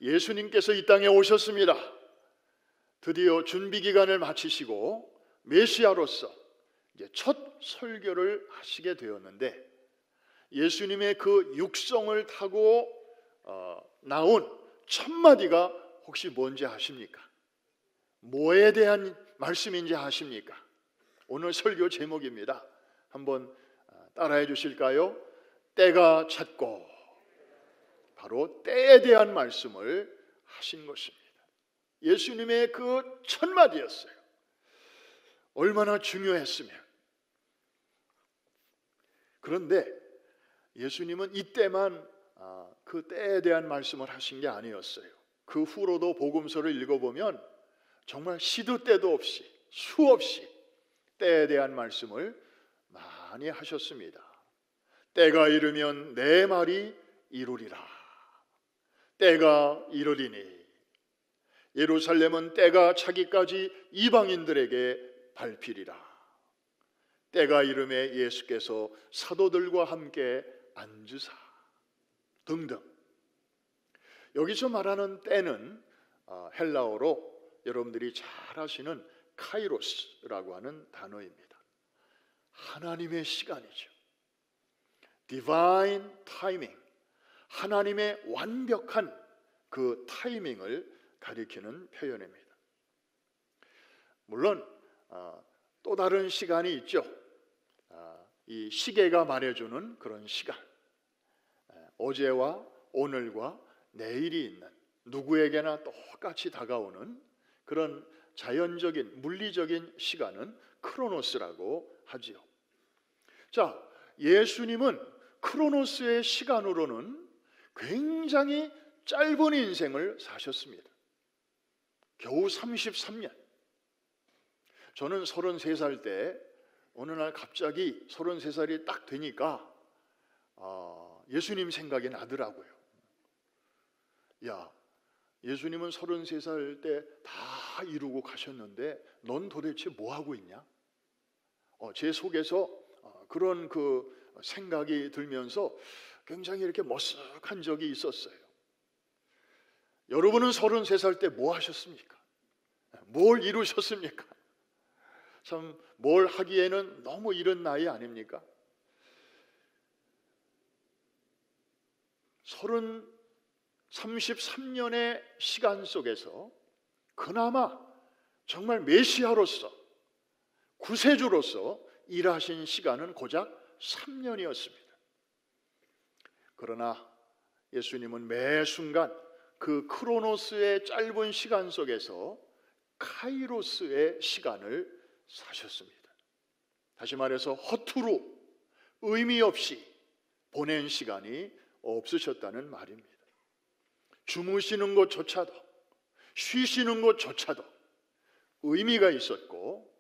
예수님께서 이 땅에 오셨습니다. 드디어 준비 기간을 마치시고 메시아로서 이제 첫 설교를 하시게 되었는데, 예수님의 그 육성을 타고 나온 첫 마디가 혹시 뭔지 아십니까? 뭐에 대한 말씀인지 아십니까? 오늘 설교 제목입니다. 한번 따라해 주실까요? 때가 찼고. 바로 때에 대한 말씀을 하신 것입니다. 예수님의 그 첫 마디였어요. 얼마나 중요했으면. 그런데 예수님은 이때만 그 때에 대한 말씀을 하신 게 아니었어요. 그 후로도 복음서를 읽어보면 정말 시도 때도 없이 수없이 때에 대한 말씀을 많이 하셨습니다. 때가 이르면 내 말이 이루리라. 때가 이르리니 예루살렘은 때가 차기까지 이방인들에게 밟히리라. 때가 이름에 예수께서 사도들과 함께 앉으사 등등. 여기서 말하는 때는 헬라어로 여러분들이 잘 아시는 카이로스라고 하는 단어입니다. 하나님의 시간이죠. Divine timing. 하나님의 완벽한 그 타이밍을 가리키는 표현입니다. 물론 또 다른 시간이 있죠. 이 시계가 말해주는 그런 시간, 어제와 오늘과 내일이 있는, 누구에게나 똑같이 다가오는 그런 자연적인 물리적인 시간은 크로노스라고 하지요. 자, 예수님은 크로노스의 시간으로는 굉장히 짧은 인생을 사셨습니다. 겨우 33년. 저는 33살 때 어느 날 갑자기 33살이 딱 되니까 예수님 생각이 나더라고요. 야, 예수님은 33살 때 다 이루고 가셨는데 넌 도대체 뭐 하고 있냐? 제 속에서 그런 그 생각이 들면서 굉장히 이렇게 머쓱한 적이 있었어요. 여러분은 33살 때 뭐 하셨습니까? 뭘 이루셨습니까? 참 뭘 하기에는 너무 이른 나이 아닙니까? 33년의 시간 속에서 그나마 정말 메시아로서, 구세주로서 일하신 시간은 고작 3년이었습니다. 그러나 예수님은 매 순간 그 크로노스의 짧은 시간 속에서 카이로스의 시간을 사셨습니다. 다시 말해서 허투루 의미 없이 보낸 시간이 없으셨다는 말입니다. 주무시는 것조차도, 쉬시는 것조차도 의미가 있었고,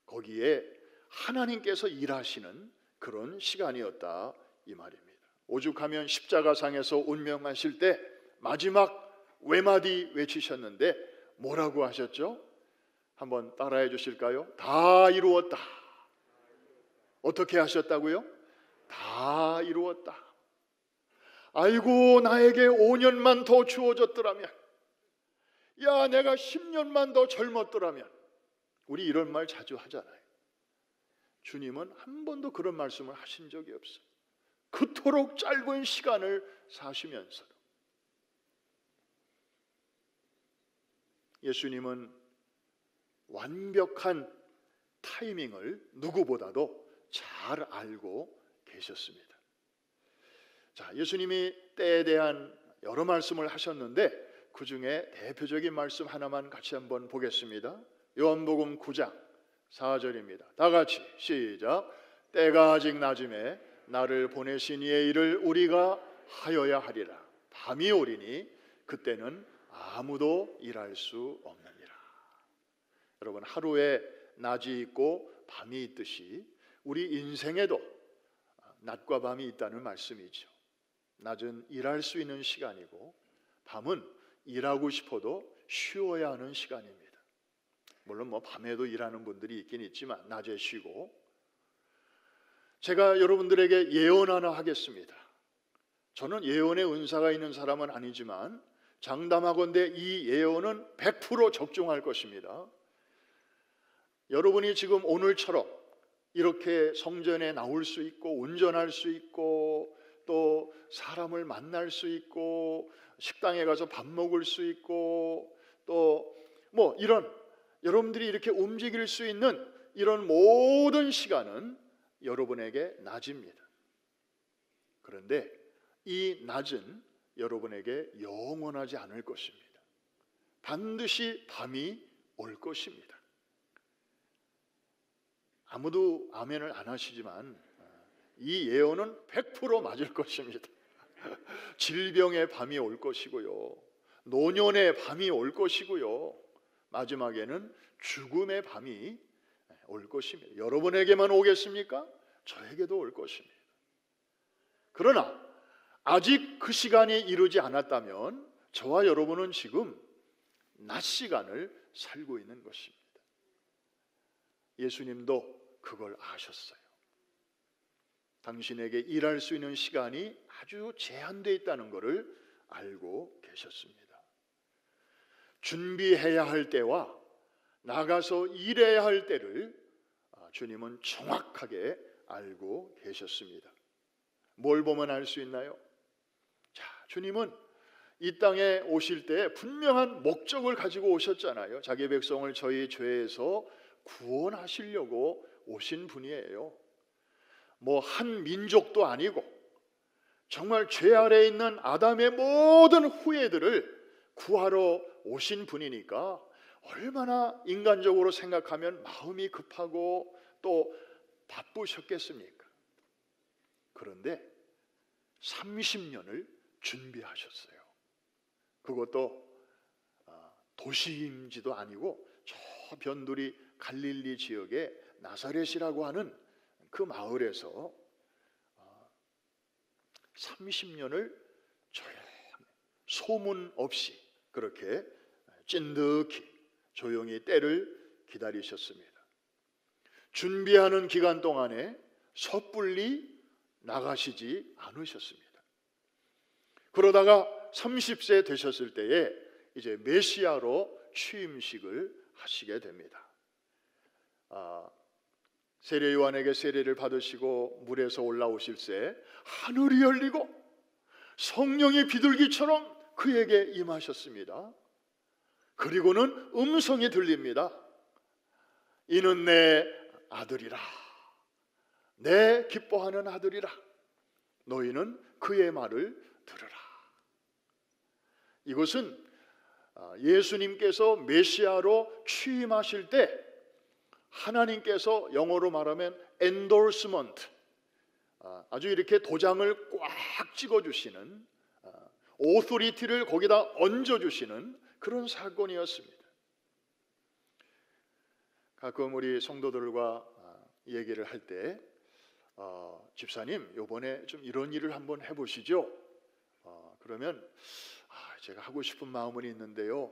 거기에 하나님께서 일하시는 그런 시간이었다 이 말입니다. 오죽하면 십자가상에서 운명하실 때 마지막 외마디 외치셨는데 뭐라고 하셨죠? 한번 따라해 주실까요? 다 이루었다. 어떻게 하셨다고요? 다 이루었다. 아이고, 나에게 5년만 더 주어졌더라면, 야, 내가 10년만 더 젊었더라면. 우리 이런 말 자주 하잖아요. 주님은 한 번도 그런 말씀을 하신 적이 없어요. 그토록 짧은 시간을 사시면서도. 예수님은 완벽한 타이밍을 누구보다도 잘 알고 계셨습니다. 자, 예수님이 때에 대한 여러 말씀을 하셨는데 그 중에 대표적인 말씀 하나만 같이 한번 보겠습니다. 요한복음 9장 4절입니다. 다 같이 시작. 때가 아직 낮음에 나를 보내신 이의 일을 우리가 하여야 하리라. 밤이 오리니 그때는 아무도 일할 수 없느니라. 여러분, 하루에 낮이 있고 밤이 있듯이 우리 인생에도 낮과 밤이 있다는 말씀이죠. 낮은 일할 수 있는 시간이고 밤은 일하고 싶어도 쉬어야 하는 시간입니다. 물론 밤에도 일하는 분들이 있긴 있지만 낮에 쉬고. 제가 여러분들에게 예언 하나 하겠습니다. 저는 예언의 은사가 있는 사람은 아니지만 장담하건대 이 예언은 100% 적중할 것입니다. 여러분이 지금 오늘처럼 이렇게 성전에 나올 수 있고 운전할 수 있고 또 사람을 만날 수 있고 식당에 가서 밥 먹을 수 있고 또 뭐 이런 여러분들이 이렇게 움직일 수 있는 이런 모든 시간은 여러분에게 낮입니다. 그런데 이 낮은 여러분에게 영원하지 않을 것입니다. 반드시 밤이 올 것입니다. 아무도 아멘을 안 하시지만 이 예언은 100% 맞을 것입니다. 질병의 밤이 올 것이고요, 노년의 밤이 올 것이고요, 마지막에는 죽음의 밤이 올 것입니다. 여러분에게만 오겠습니까? 저에게도 올 것입니다. 그러나 아직 그 시간이 이르지 않았다면 저와 여러분은 지금 낮 시간을 살고 있는 것입니다. 예수님도 그걸 아셨어요. 당신에게 일할 수 있는 시간이 아주 제한되어 있다는 것을 알고 계셨습니다. 준비해야 할 때와 나가서 일해야 할 때를 주님은 정확하게 알고 계셨습니다. 뭘 보면 알 수 있나요? 자, 주님은 이 땅에 오실 때 분명한 목적을 가지고 오셨잖아요. 자기 백성을 저희 죄에서 구원하시려고 오신 분이에요. 뭐 한 민족도 아니고 정말 죄 아래에 있는 아담의 모든 후예들을 구하러 오신 분이니까 얼마나 인간적으로 생각하면 마음이 급하고 또 바쁘셨겠습니까? 그런데 30년을 준비하셨어요. 그것도 도시임지도 아니고 저 변두리 갈릴리 지역의 나사렛이라고 하는 그 마을에서 30년을 조용히 소문 없이 그렇게 찐득히 조용히 때를 기다리셨습니다. 준비하는 기간 동안에 섣불리 나가시지 않으셨습니다. 그러다가 30세 되셨을 때에 이제 메시아로 취임식을 하시게 됩니다. 세례 요한에게 세례를 받으시고 물에서 올라오실새 하늘이 열리고 성령이 비둘기처럼 그에게 임하셨습니다. 그리고는 음성이 들립니다. 이는 내 아들이라, 내 기뻐하는 아들이라, 너희는 그의 말을 들으라. 이것은 예수님께서 메시아로 취임하실 때 하나님께서 영어로 말하면 endorsement, 아주 이렇게 도장을 꽉 찍어주시는, 오토리티를 거기다 얹어주시는 그런 사건이었습니다. 가끔 우리 성도들과 얘기를 할 때 집사님 이번에 좀 이런 일을 한번 해보시죠. 그러면 제가 하고 싶은 마음은 있는데요,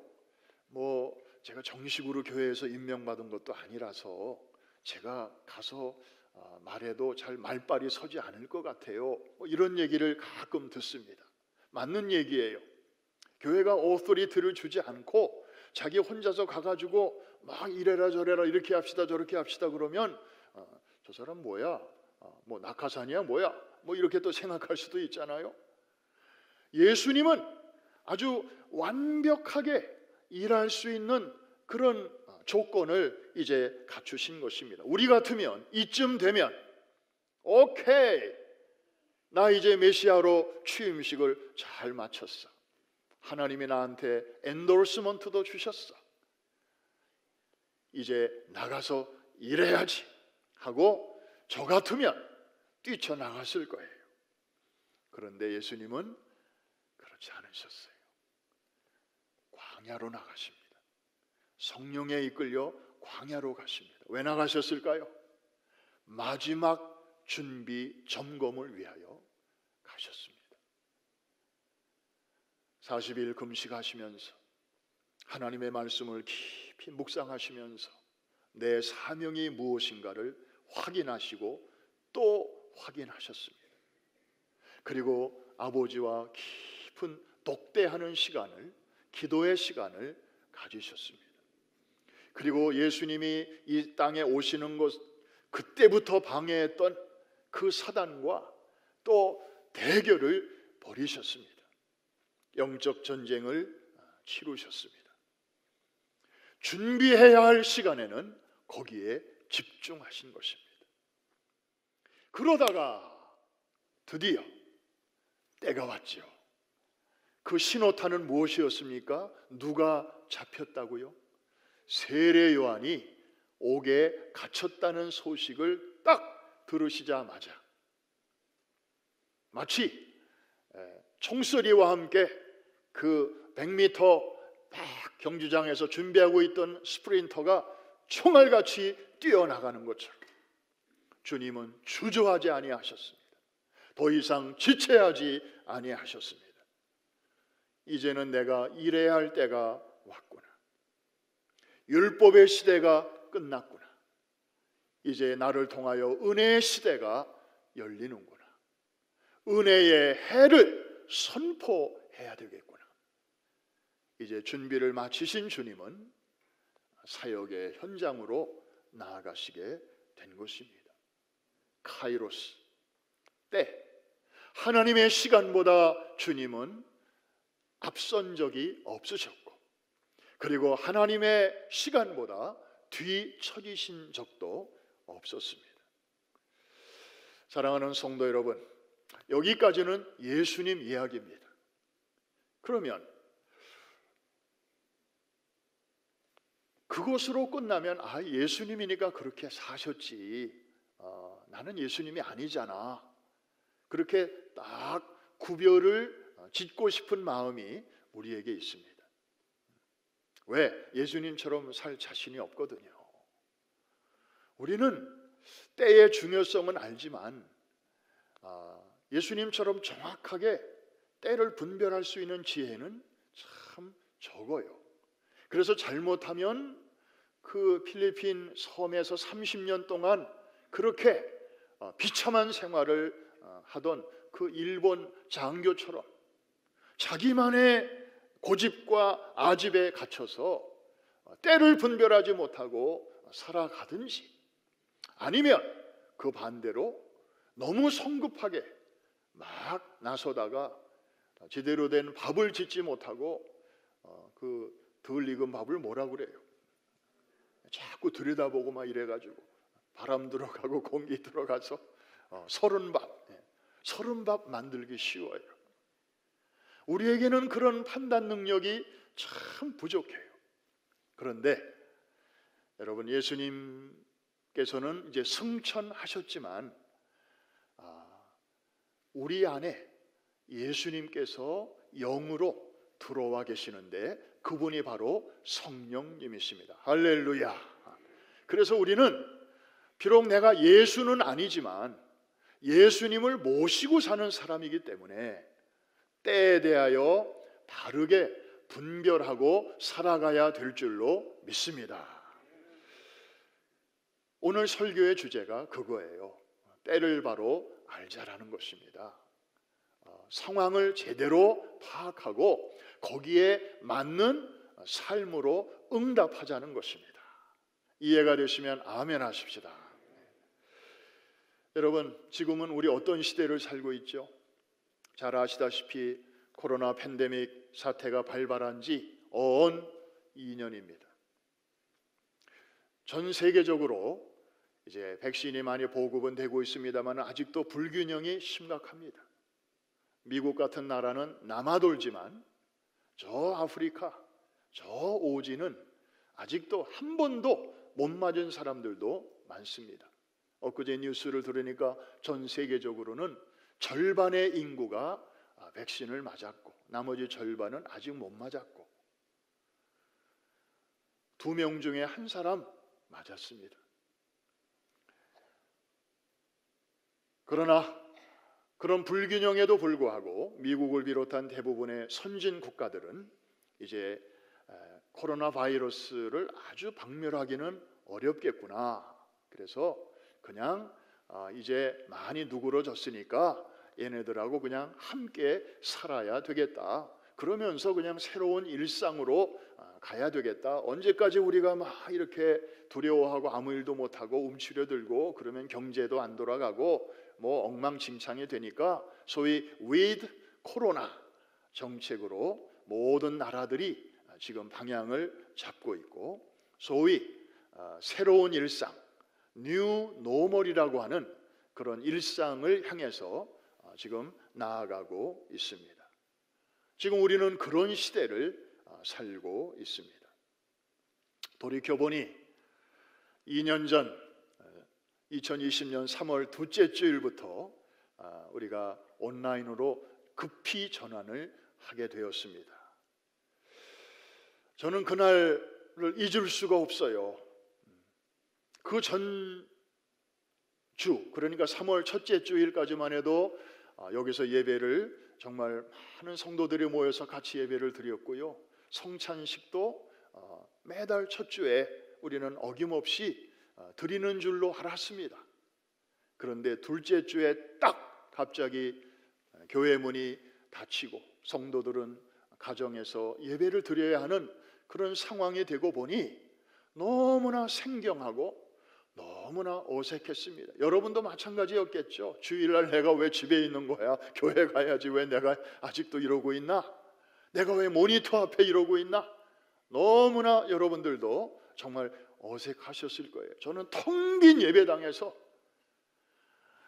뭐 제가 정식으로 교회에서 임명받은 것도 아니라서 제가 가서 말해도 잘 말발이 서지 않을 것 같아요. 뭐 이런 얘기를 가끔 듣습니다. 맞는 얘기예요. 교회가 오토리티를 주지 않고 자기 혼자서 가가지고 막 이래라 저래라 이렇게 합시다 저렇게 합시다 그러면 저 사람 뭐야? 뭐 낙하산이야 뭐야? 뭐 이렇게 또 생각할 수도 있잖아요. 예수님은 아주 완벽하게 일할 수 있는 그런 조건을 이제 갖추신 것입니다. 우리 같으면 이쯤 되면 오케이, 나 이제 메시아로 취임식을 잘 마쳤어. 하나님이 나한테 엔도스먼트도 주셨어. 이제 나가서 일해야지 하고 저 같으면 뛰쳐나갔을 거예요. 그런데 예수님은 그렇지 않으셨어요. 광야로 나가십니다. 성령에 이끌려 광야로 가십니다. 왜 나가셨을까요? 마지막 준비 점검을 위하여 가셨습니다. 40일 금식하시면서 하나님의 말씀을 깊이 묵상하시면서 내 사명이 무엇인가를 확인하시고 또 확인하셨습니다. 그리고 아버지와 깊은 독대하는 시간을, 기도의 시간을 가지셨습니다. 그리고 예수님이 이 땅에 오시는 것, 그때부터 방해했던 그 사단과 또 대결을 벌이셨습니다. 영적 전쟁을 치르셨습니다. 준비해야 할 시간에는 거기에 집중하신 것입니다. 그러다가 드디어 때가 왔지요. 그 신호탄은 무엇이었습니까? 누가 잡혔다고요? 세례 요한이 옥에 갇혔다는 소식을 딱 들으시자마자 마치 총소리와 함께 그 100m 딱 경주장에서 준비하고 있던 스프린터가 총알같이 뛰어나가는 것처럼 주님은 주저하지 아니하셨습니다. 더 이상 지체하지 아니하셨습니다. 이제는 내가 일해야 할 때가 왔구나. 율법의 시대가 끝났구나. 이제 나를 통하여 은혜의 시대가 열리는구나. 은혜의 해를 선포해야 되겠구나. 이제 준비를 마치신 주님은 사역의 현장으로 나아가시게 된 것입니다. 카이로스, 때, 하나님의 시간보다 주님은 앞선 적이 없으셨고, 그리고 하나님의 시간보다 뒤처지신 적도 없었습니다. 사랑하는 성도 여러분, 여기까지는 예수님 이야기입니다. 그러면 그것으로 끝나면 예수님이니까 그렇게 사셨지, 나는 예수님이 아니잖아, 그렇게 딱 구별을 짓고 싶은 마음이 우리에게 있습니다. 왜? 예수님처럼 살 자신이 없거든요. 우리는 때의 중요성은 알지만 예수님처럼 정확하게 때를 분별할 수 있는 지혜는 참 적어요. 그래서 잘못하면 그 필리핀 섬에서 30년 동안 그렇게 비참한 생활을 하던 그 일본 장교처럼 자기만의 고집과 아집에 갇혀서 때를 분별하지 못하고 살아가든지, 아니면 그 반대로 너무 성급하게 막 나서다가 제대로 된 밥을 짓지 못하고 그 덜 익은 밥을 뭐라 그래요? 자꾸 들여다보고 막 이래가지고 바람 들어가고 공기 들어가서 서른밥 만들기 쉬워요. 우리에게는 그런 판단 능력이 참 부족해요. 그런데 여러분, 예수님께서는 이제 승천하셨지만 우리 안에 예수님께서 영으로 들어와 계시는데 그분이 바로 성령님이십니다. 할렐루야. 그래서 우리는 비록 내가 예수는 아니지만 예수님을 모시고 사는 사람이기 때문에 때에 대하여 바르게 분별하고 살아가야 될 줄로 믿습니다. 오늘 설교의 주제가 그거예요. 때를 바로 알자라는 것입니다. 상황을 제대로 파악하고 거기에 맞는 삶으로 응답하자는 것입니다. 이해가 되시면 아멘 하십시다. 여러분, 지금은 우리 어떤 시대를 살고 있죠? 잘 아시다시피 코로나 팬데믹 사태가 발발한 지 어언 2년입니다. 전 세계적으로 이제 백신이 많이 보급은 되고 있습니다만 아직도 불균형이 심각합니다. 미국 같은 나라는 남아돌지만 저 아프리카, 저 오지는 아직도 한 번도 못 맞은 사람들도 많습니다. 엊그제 뉴스를 들으니까 전 세계적으로는 절반의 인구가 백신을 맞았고 나머지 절반은 아직 못 맞았고 2명 중에 1사람 맞았습니다. 그러나 그런 불균형에도 불구하고 미국을 비롯한 대부분의 선진 국가들은 이제 코로나 바이러스를 아주 박멸하기는 어렵겠구나. 그래서 그냥 이제 많이 누그러졌으니까 얘네들하고 그냥 함께 살아야 되겠다. 그러면서 그냥 새로운 일상으로 가야 되겠다. 언제까지 우리가 막 이렇게 두려워하고 아무 일도 못하고 움츠려들고 그러면 경제도 안 돌아가고 뭐 엉망진창이 되니까 소위 with 코로나 정책으로 모든 나라들이 지금 방향을 잡고 있고, 소위 새로운 일상, 뉴 노멀이라고 하는 그런 일상을 향해서 지금 나아가고 있습니다. 지금 우리는 그런 시대를 살고 있습니다. 돌이켜보니 2년 전 2020년 3월 둘째 주일부터 우리가 온라인으로 급히 전환을 하게 되었습니다. 저는 그날을 잊을 수가 없어요. 그 전주, 그러니까 3월 첫째 주일까지만 해도 여기서 예배를 정말 많은 성도들이 모여서 같이 예배를 드렸고요. 성찬식도 매달 첫 주에 우리는 어김없이 드리는 줄로 알았습니다. 그런데 둘째 주에 딱 갑자기 교회 문이 닫히고 성도들은 가정에서 예배를 드려야 하는 그런 상황이 되고 보니 너무나 생경하고 너무나 어색했습니다. 여러분도 마찬가지였겠죠. 주일날 내가 왜 집에 있는 거야? 교회 가야지. 왜 내가 아직도 이러고 있나? 내가 왜 모니터 앞에 이러고 있나? 너무나 여러분들도 정말 어색하셨을 거예요. 저는 텅 빈 예배당에서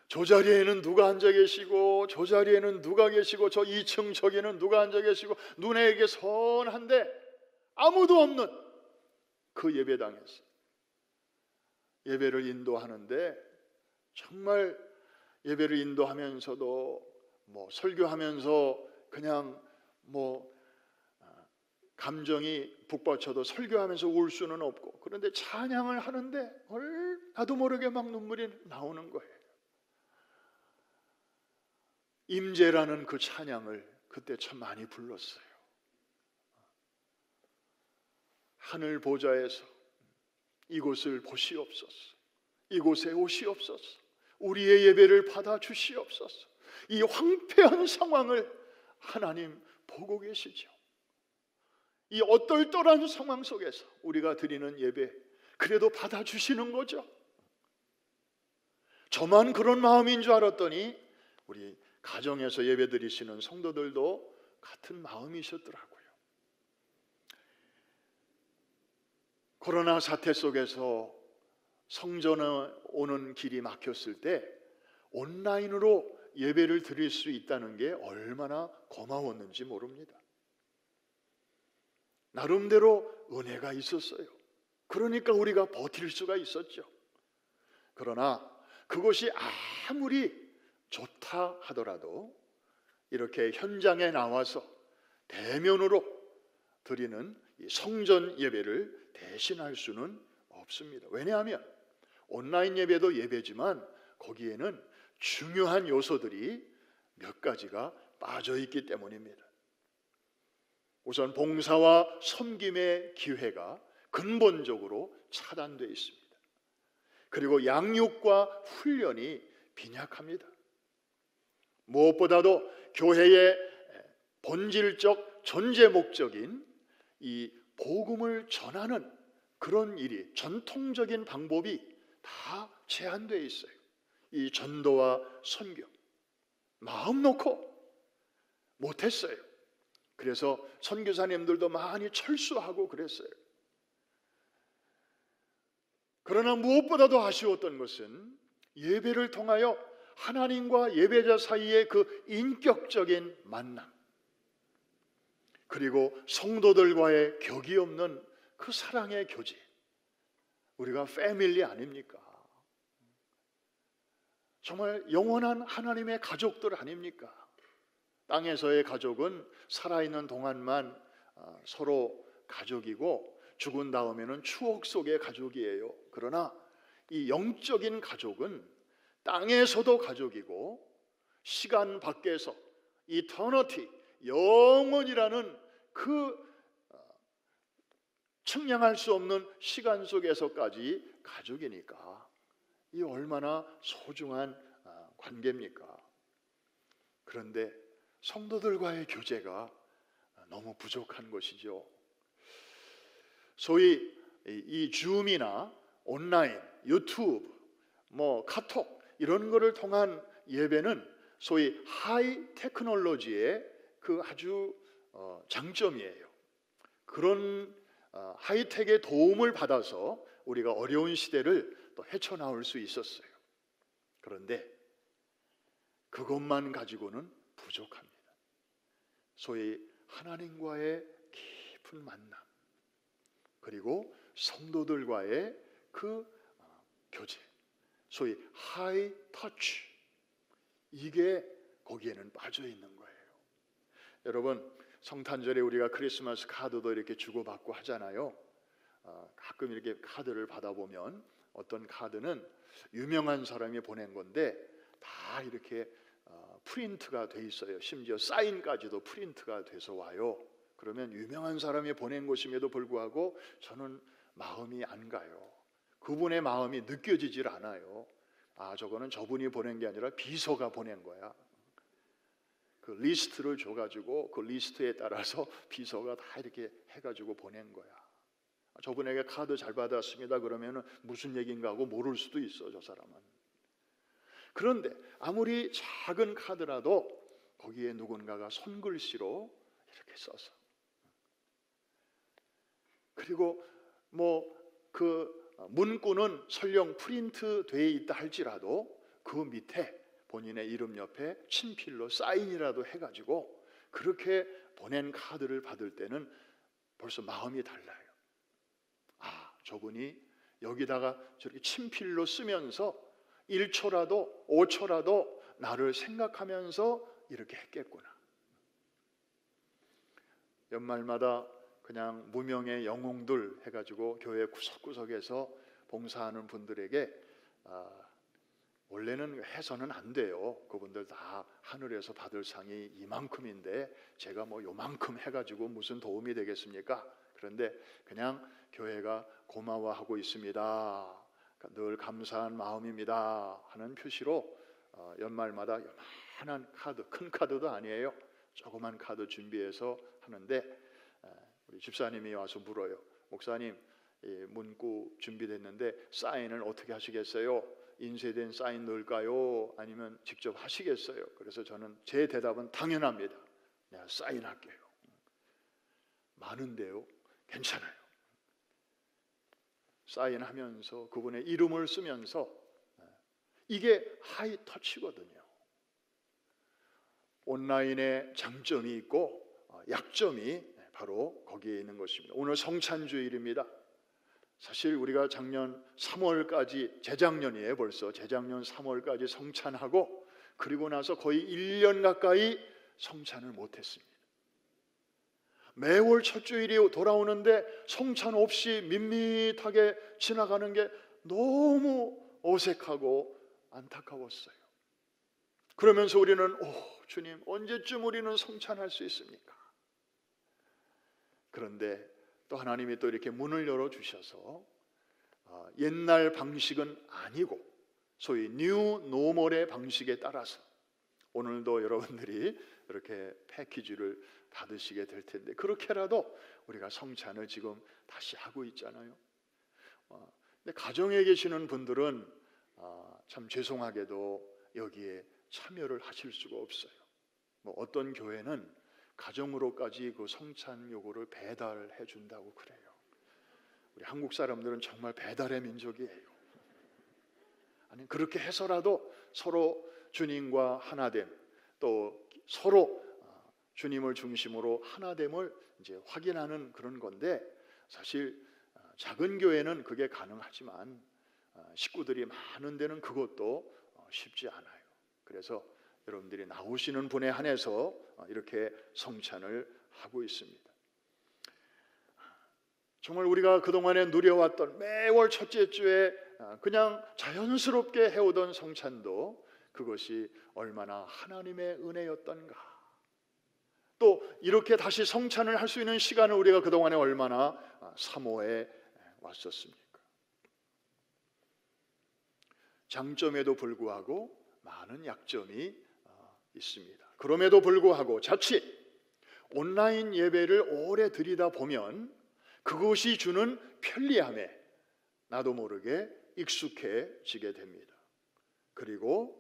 저 자리에는 누가 앉아 계시고 저 자리에는 누가 계시고 저 2층 저기는 누가 앉아 계시고 눈에게 선한데 아무도 없는 그 예배당에서 예배를 인도하는데, 정말 예배를 인도하면서도 뭐 설교하면서 그냥 뭐 감정이 북받쳐도 설교하면서 울 수는 없고, 그런데 찬양을 하는데 나도 모르게 막 눈물이 나오는 거예요. 임재라는 그 찬양을 그때 참 많이 불렀어요. 하늘 보좌에서 이곳을 보시옵소서, 이곳에 오시옵소서, 우리의 예배를 받아 주시옵소서. 이 황폐한 상황을 하나님 보고 계시죠. 이 어떨떨한 상황 속에서 우리가 드리는 예배 그래도 받아 주시는 거죠. 저만 그런 마음인 줄 알았더니 우리 가정에서 예배 드리시는 성도들도 같은 마음이셨더라고요. 코로나 사태 속에서 성전에 오는 길이 막혔을 때 온라인으로 예배를 드릴 수 있다는 게 얼마나 고마웠는지 모릅니다. 나름대로 은혜가 있었어요. 그러니까 우리가 버틸 수가 있었죠. 그러나 그것이 아무리 좋다 하더라도 이렇게 현장에 나와서 대면으로 드리는 이 성전 예배를 대신할 수는 없습니다. 왜냐하면 온라인 예배도 예배지만 거기에는 중요한 요소들이 몇 가지가 빠져 있기 때문입니다. 우선 봉사와 섬김의 기회가 근본적으로 차단되어 있습니다. 그리고 양육과 훈련이 빈약합니다. 무엇보다도 교회의 본질적 존재 목적인 이 복음을 전하는 그런 일이, 전통적인 방법이 다 제한되어 있어요. 이 전도와 선교 마음 놓고 못했어요. 그래서 선교사님들도 많이 철수하고 그랬어요. 그러나 무엇보다도 아쉬웠던 것은 예배를 통하여 하나님과 예배자 사이의 그 인격적인 만남, 그리고 성도들과의 격이 없는 그 사랑의 교제, 우리가 패밀리 아닙니까? 정말 영원한 하나님의 가족들 아닙니까? 땅에서의 가족은 살아있는 동안만 서로 가족이고 죽은 다음에는 추억 속의 가족이에요. 그러나 이 영적인 가족은 땅에서도 가족이고 시간 밖에서 이터너티, 영원이라는 그 측량할 수 없는 시간 속에서까지 가족이니까 이 얼마나 소중한 관계입니까? 그런데 성도들과의 교제가 너무 부족한 것이죠. 소위 이 줌이나 온라인, 유튜브, 카톡 이런 거를 통한 예배는 소위 하이 테크놀로지의 그 아주 장점이에요. 그런 하이텍의 도움을 받아서 우리가 어려운 시대를 또 헤쳐나올 수 있었어요. 그런데 그것만 가지고는 부족합니다. 소위 하나님과의 깊은 만남, 그리고 성도들과의 그 교제, 소위 하이 터치, 이게 거기에는 빠져 있는 거예요. 여러분, 성탄절에 우리가 크리스마스 카드도 이렇게 주고받고 하잖아요. 가끔 이렇게 카드를 받아보면 어떤 카드는 유명한 사람이 보낸 건데 다 이렇게 프린트가 돼 있어요. 심지어 사인까지도 프린트가 돼서 와요. 그러면 유명한 사람이 보낸 것임에도 불구하고 저는 마음이 안 가요. 그분의 마음이 느껴지질 않아요. 저거는 저분이 보낸 게 아니라 비서가 보낸 거야. 그 리스트를 줘가지고 그 리스트에 따라서 비서가 다 이렇게 해가지고 보낸 거야. 저분에게 카드 잘 받았습니다 그러면은 무슨 얘기인가 하고 모를 수도 있어, 저 사람은. 그런데 아무리 작은 카드라도 거기에 누군가가 손글씨로 이렇게 써서, 그리고 그 문구는 설령 프린트 돼 있다 할지라도 그 밑에 본인의 이름 옆에 친필로 사인이라도 해가지고 그렇게 보낸 카드를 받을 때는 벌써 마음이 달라요. 저분이 여기다가 저렇게 친필로 쓰면서 1초라도 5초라도 나를 생각하면서 이렇게 했겠구나. 연말마다 그냥 무명의 영웅들 해가지고 교회 구석구석에서 봉사하는 분들에게 원래는 해서는 안 돼요. 그분들 다 하늘에서 받을 상이 이만큼인데 제가 요만큼 해가지고 무슨 도움이 되겠습니까? 그런데 그냥 교회가 고마워하고 있습니다, 늘 감사한 마음입니다 하는 표시로 연말마다 요만한 카드, 큰 카드도 아니에요, 조그만 카드 준비해서 하는데 우리 집사님이 와서 물어요. 목사님, 문구 준비됐는데 사인을 어떻게 하시겠어요? 인쇄된 사인 넣을까요? 아니면 직접 하시겠어요? 그래서 저는 제 대답은 당연합니다. 내가 사인할게요. 많은데요, 괜찮아요. 사인하면서 그분의 이름을 쓰면서, 이게 하이터치거든요. 온라인에 장점이 있고 약점이 바로 거기에 있는 것입니다. 오늘 성찬주일입니다. 사실 우리가 작년 3월까지, 재작년이에요, 벌써 재작년 3월까지 성찬하고 그리고 나서 거의 1년 가까이 성찬을 못했습니다. 매월 첫 주일이 돌아오는데 성찬 없이 밋밋하게 지나가는 게 너무 어색하고 안타까웠어요. 그러면서 우리는 주님, 언제쯤 우리는 성찬할 수 있습니까? 그런데 또 하나님이 또 이렇게 문을 열어주셔서 옛날 방식은 아니고 소위 뉴 노멀의 방식에 따라서 오늘도 여러분들이 이렇게 패키지를 받으시게 될 텐데, 그렇게라도 우리가 성찬을 지금 다시 하고 있잖아요. 근데 가정에 계시는 분들은 참 죄송하게도 여기에 참여를 하실 수가 없어요. 어떤 교회는 가정으로까지 그 성찬 요구를 배달해 준다고 그래요. 우리 한국 사람들은 정말 배달의 민족이에요. 아니, 그렇게 해서라도 서로 주님과 하나됨, 또 서로 주님을 중심으로 하나됨을 이제 확인하는 그런 건데, 사실 작은 교회는 그게 가능하지만 식구들이 많은 데는 그것도 쉽지 않아요. 그래서 여러분들이 나오시는 분에 한해서 이렇게 성찬을 하고 있습니다. 정말 우리가 그동안에 누려왔던 매월 첫째 주에 그냥 자연스럽게 해오던 성찬도 그것이 얼마나 하나님의 은혜였던가, 또 이렇게 다시 성찬을 할 수 있는 시간을 우리가 그동안에 얼마나 사모해 왔었습니까? 장점에도 불구하고 많은 약점이 있습니다. 그럼에도 불구하고 자칫 온라인 예배를 오래 드리다 보면 그것이 주는 편리함에 나도 모르게 익숙해지게 됩니다. 그리고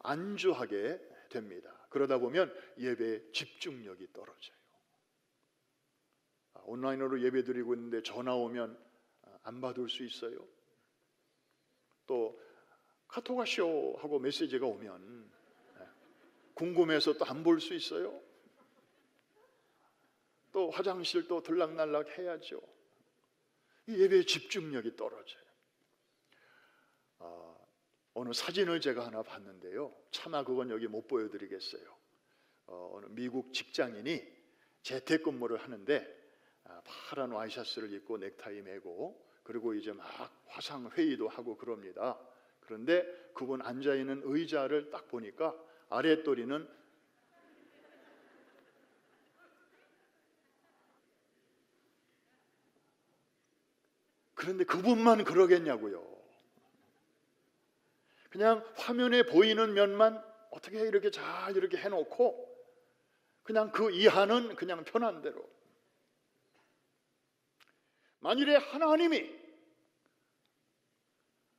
안주하게 됩니다. 그러다 보면 예배에 집중력이 떨어져요. 온라인으로 예배 드리고 있는데 전화 오면 안 받을 수 있어요. 또 카톡 하시오 하고 메시지가 오면 궁금해서 또 안 볼 수 있어요. 또 화장실 또 들락날락 해야죠. 이 예배의 집중력이 떨어져요. 어느 사진을 제가 하나 봤는데요, 차마 그건 여기 못 보여드리겠어요. 어느 미국 직장인이 재택근무를 하는데 파란 와이셔츠를 입고 넥타이 매고 그리고 이제 막 화상 회의도 하고 그럽니다. 그런데 그분 앉아 있는 의자를 딱 보니까 아랫도리는 그런데 그분만 그러겠냐고요. 그냥 화면에 보이는 면만 어떻게 이렇게 잘 이렇게 해놓고 그냥 그 이하는 그냥 편한 대로. 만일에 하나님이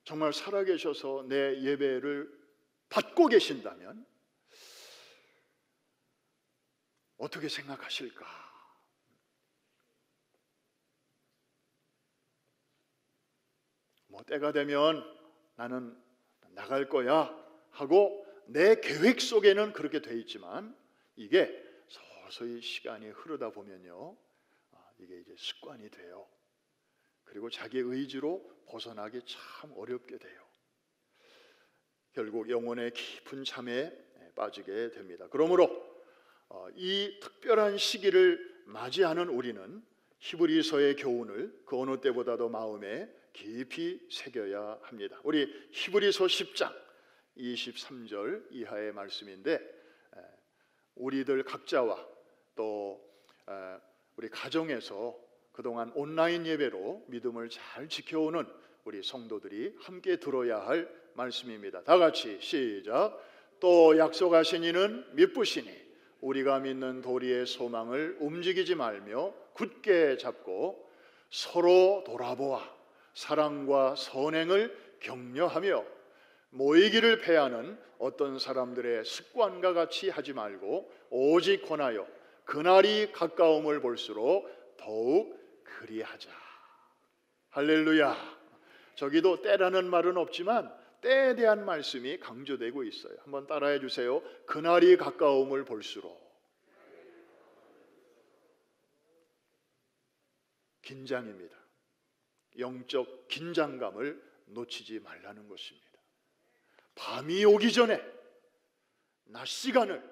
정말 살아계셔서 내 예배를 받고 계신다면 어떻게 생각하실까? 뭐 때가 되면 나는 나갈 거야 하고 내 계획 속에는 그렇게 돼 있지만 이게 서서히 시간이 흐르다 보면요, 이게 이제 습관이 돼요. 그리고 자기 의지로 벗어나기 참 어렵게 돼요. 결국 영혼의 깊은 잠에 빠지게 됩니다. 그러므로 이 특별한 시기를 맞이하는 우리는 히브리서의 교훈을 그 어느 때보다도 마음에 깊이 새겨야 합니다. 우리 히브리서 10장 23절 이하의 말씀인데, 우리들 각자와 또 우리 가정에서 그동안 온라인 예배로 믿음을 잘 지켜오는 우리 성도들이 함께 들어야 할 말씀입니다. 다 같이 시작. 또 약속하신 이는 미쁘시니 우리가 믿는 도리의 소망을 움직이지 말며 굳게 잡고 서로 돌아보아 사랑과 선행을 격려하며 모이기를 패하는 어떤 사람들의 습관과 같이 하지 말고 오직 권하여 그날이 가까움을 볼수록 더욱 그리하자. 할렐루야. 저기도 때라는 말은 없지만 때에 대한 말씀이 강조되고 있어요. 한번 따라해 주세요. 그날이 가까움을 볼수록. 긴장입니다. 영적 긴장감을 놓치지 말라는 것입니다. 밤이 오기 전에 낮 시간을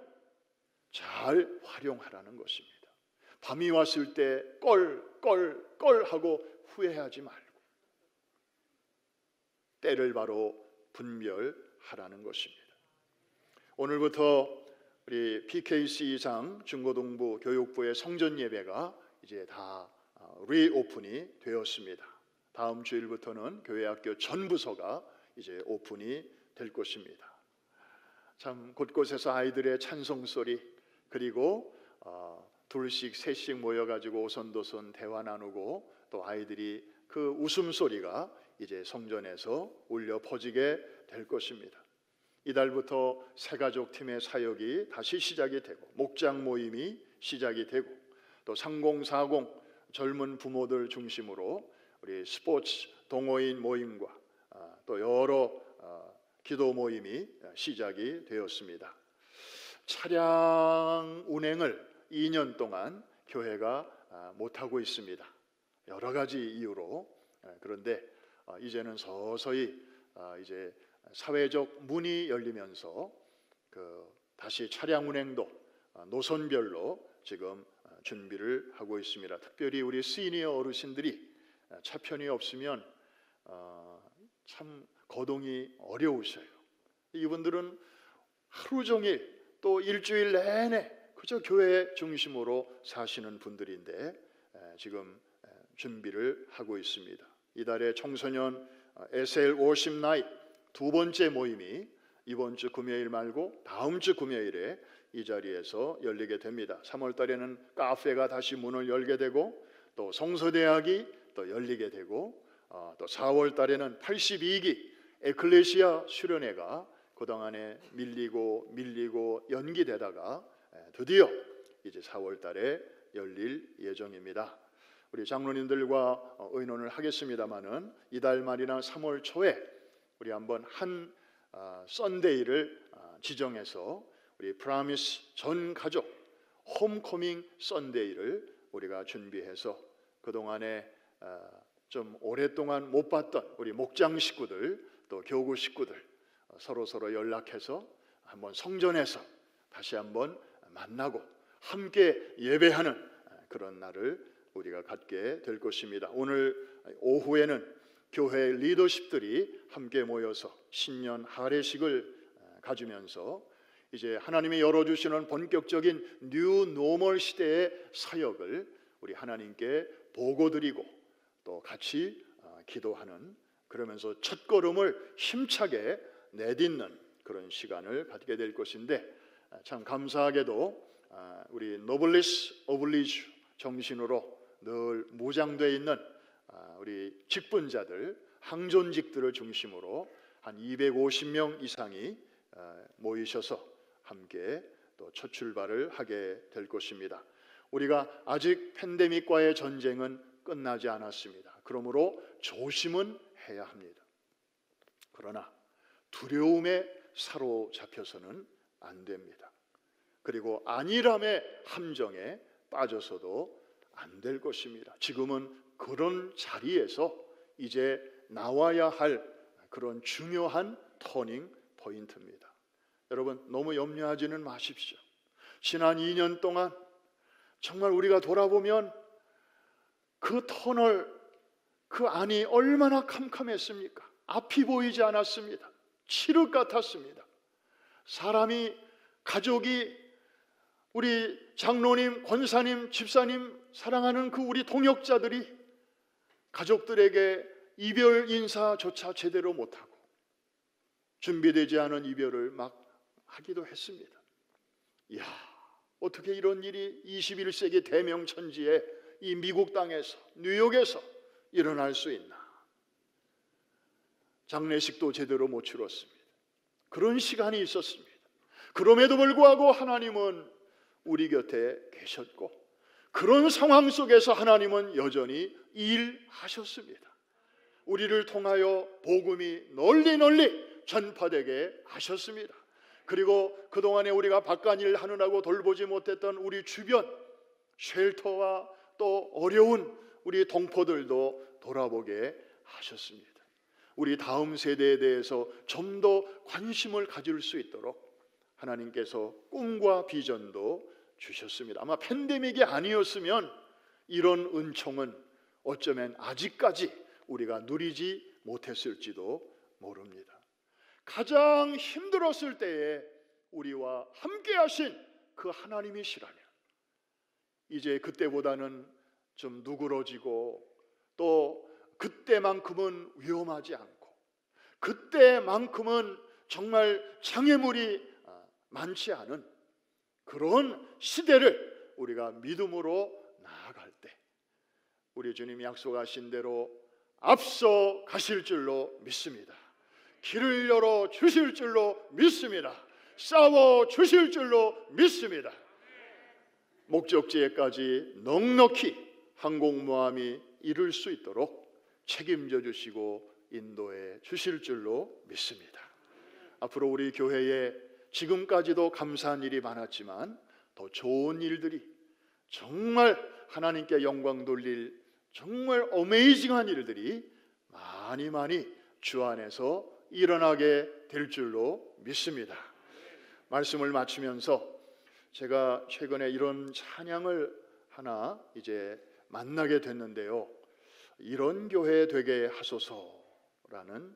잘 활용하라는 것입니다. 밤이 왔을 때 껄 하고 후회하지 말고 때를 바로 분별하라는 것입니다. 오늘부터 우리 PKC2장 중고등부 교육부의 성전 예배가 이제 다 리오픈이 되었습니다. 다음 주일부터는 교회학교 전 부서가 이제 오픈이 될 것입니다. 참 곳곳에서 아이들의 찬송 소리, 그리고 둘씩 셋씩 모여가지고 오손도손 대화 나누고 또 아이들이 그 웃음소리가 이제 성전에서 울려 퍼지게 될 것입니다. 이달부터 새가족 팀의 사역이 다시 시작이 되고 목장 모임이 시작이 되고 또 3040 젊은 부모들 중심으로 우리 스포츠 동호인 모임과 또 여러 기도 모임이 시작이 되었습니다. 차량 운행을 2년 동안 교회가 못하고 있습니다. 여러 가지 이유로. 그런데 이제는 서서히 이제 사회적 문이 열리면서 다시 차량 운행도 노선별로 지금 준비를 하고 있습니다. 특별히 우리 시니어 어르신들이 차편이 없으면 참 거동이 어려우셔요. 이분들은 하루 종일 또 일주일 내내 그저 교회 중심으로 사시는 분들인데 지금 준비를 하고 있습니다. 이달에 청소년 SL 워십 나잇 두 번째 모임이 이번 주 금요일 말고 다음 주 금요일에 이 자리에서 열리게 됩니다. 3월 달에는 카페가 다시 문을 열게 되고 또 성서대학이 또 열리게 되고 또 4월 달에는 82기 에클레시아 수련회가 그동안에 밀리고 연기되다가 드디어 이제 4월 달에 열릴 예정입니다. 우리 장로님들과 의논을 하겠습니다마는 이달 말이나 3월 초에 우리 한번 한 썬데이를 지정해서 우리 프라미스 전 가족 홈커밍 썬데이를 우리가 준비해서 그동안에 좀 오랫동안 못 봤던 우리 목장 식구들 또 교구 식구들 서로 연락해서 한번 성전에서 다시 한번 만나고 함께 예배하는 그런 날을 우리가 갖게 될 것입니다. 오늘 오후에는 교회 리더십들이 함께 모여서 신년 할례식을 가지면서 이제 하나님이 열어주시는 본격적인 뉴 노멀 시대의 사역을 우리 하나님께 보고드리고 또 같이 기도하는, 그러면서 첫걸음을 힘차게 내딛는 그런 시간을 갖게 될 것인데, 참 감사하게도 우리 노블리스 오블리주 정신으로 늘 무장되어 있는 우리 직분자들, 항존직들을 중심으로 한 250명 이상이 모이셔서 함께 또 첫 출발을 하게 될 것입니다. 우리가 아직 팬데믹과의 전쟁은 끝나지 않았습니다. 그러므로 조심은 해야 합니다. 그러나 두려움에 사로잡혀서는 안 됩니다. 그리고 안일함의 함정에 빠져서도 안 될 것입니다. 지금은 그런 자리에서 이제 나와야 할 그런 중요한 터닝 포인트입니다. 여러분, 너무 염려하지는 마십시오. 지난 2년 동안 정말 우리가 돌아보면 그 터널, 그 안이 얼마나 캄캄했습니까? 앞이 보이지 않았습니다. 칠흑 같았습니다. 사람이, 가족이, 우리 장로님, 권사님, 집사님, 사랑하는 그 우리 동역자들이 가족들에게 이별 인사조차 제대로 못하고 준비되지 않은 이별을 막 하기도 했습니다. 이야, 어떻게 이런 일이 21세기 대명천지에 이 미국 땅에서, 뉴욕에서 일어날 수 있나? 장례식도 제대로 못 치렀습니다. 그런 시간이 있었습니다. 그럼에도 불구하고 하나님은 우리 곁에 계셨고, 그런 상황 속에서 하나님은 여전히 일하셨습니다. 우리를 통하여 복음이 널리 전파되게 하셨습니다. 그리고 그동안에 우리가 바깥일 하느라고 돌보지 못했던 우리 주변 쉘터와 또 어려운 우리 동포들도 돌아보게 하셨습니다. 우리 다음 세대에 대해서 좀 더 관심을 가질 수 있도록 하나님께서 꿈과 비전도 주셨습니다. 아마 팬데믹이 아니었으면 이런 은총은 어쩌면 아직까지 우리가 누리지 못했을지도 모릅니다. 가장 힘들었을 때에 우리와 함께 하신 그 하나님이시라면 이제 그때보다는 좀 누그러지고 또 그때만큼은 위험하지 않고 그때만큼은 정말 장애물이 많지 않은 그런 시대를 우리가 믿음으로 나아갈 때 우리 주님이 약속하신 대로 앞서 가실 줄로 믿습니다. 길을 열어 주실 줄로 믿습니다. 싸워 주실 줄로 믿습니다. 목적지에까지 넉넉히 항공모함이 이룰 수 있도록 책임져 주시고 인도해 주실 줄로 믿습니다. 앞으로 우리 교회에 지금까지도 감사한 일이 많았지만 더 좋은 일들이, 정말 하나님께 영광 돌릴 정말 어메이징한 일들이 많이 주 안에서 일어나게 될 줄로 믿습니다. 말씀을 마치면서 제가 최근에 이런 찬양을 하나 이제 만나게 됐는데요. 이런 교회 되게 하소서라는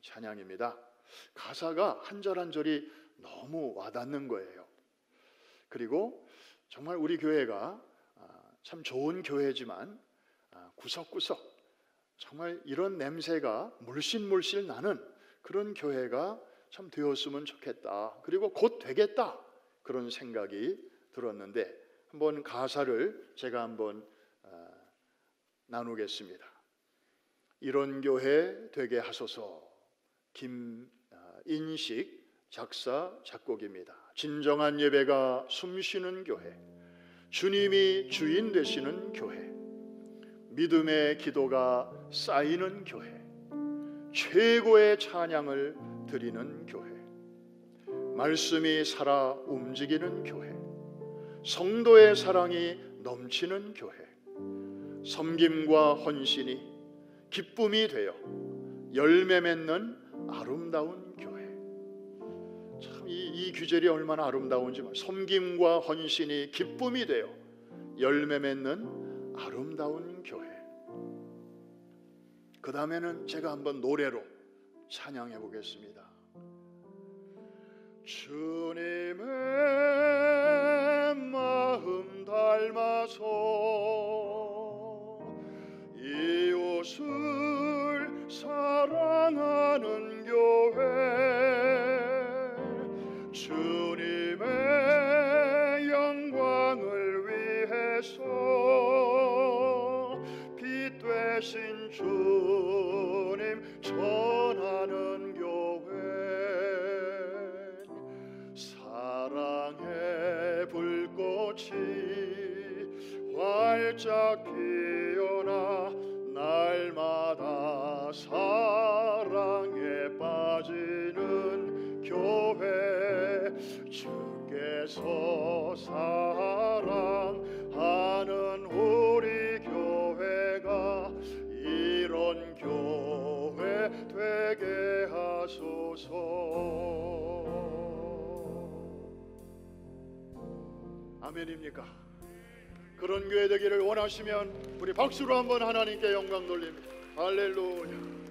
찬양입니다. 가사가 한 절 한 절이 너무 와닿는 거예요. 그리고 정말 우리 교회가 참 좋은 교회지만 구석구석 정말 이런 냄새가 물씬 나는 그런 교회가 참 되었으면 좋겠다. 그리고 곧 되겠다. 그런 생각이 들었는데 한번 가사를 제가 한번 나누겠습니다. 이런 교회 되게 하소서. 김인식 작사 작곡입니다. 진정한 예배가 숨쉬는 교회, 주님이 주인 되시는 교회, 믿음의 기도가 쌓이는 교회, 최고의 찬양을 드리는 교회, 말씀이 살아 움직이는 교회, 성도의 사랑이 넘치는 교회, 섬김과 헌신이 기쁨이 되어 열매 맺는 아름다운 교회. 참 이 규절이 얼마나 아름다운지, 섬김과 헌신이 기쁨이 되어 열매 맺는 아름다운 교회. 그 다음에는 제가 한번 노래로 찬양해 보겠습니다. 주님의 마음 닮아서 이웃을 사랑하는 교회, 주님의 영광을 위해서 빛 되신 주님 전하는 교회, 사랑의 불꽃이 활짝 피어나 날마다 사랑에 빠지는 교회, 주께서 사랑하는 우리 교회가 이런 교회 되게 하소서. 아멘입니까? 그런 교회 되기를 원하시면 우리 박수로 한번 하나님께 영광 돌립니다. 할렐루야.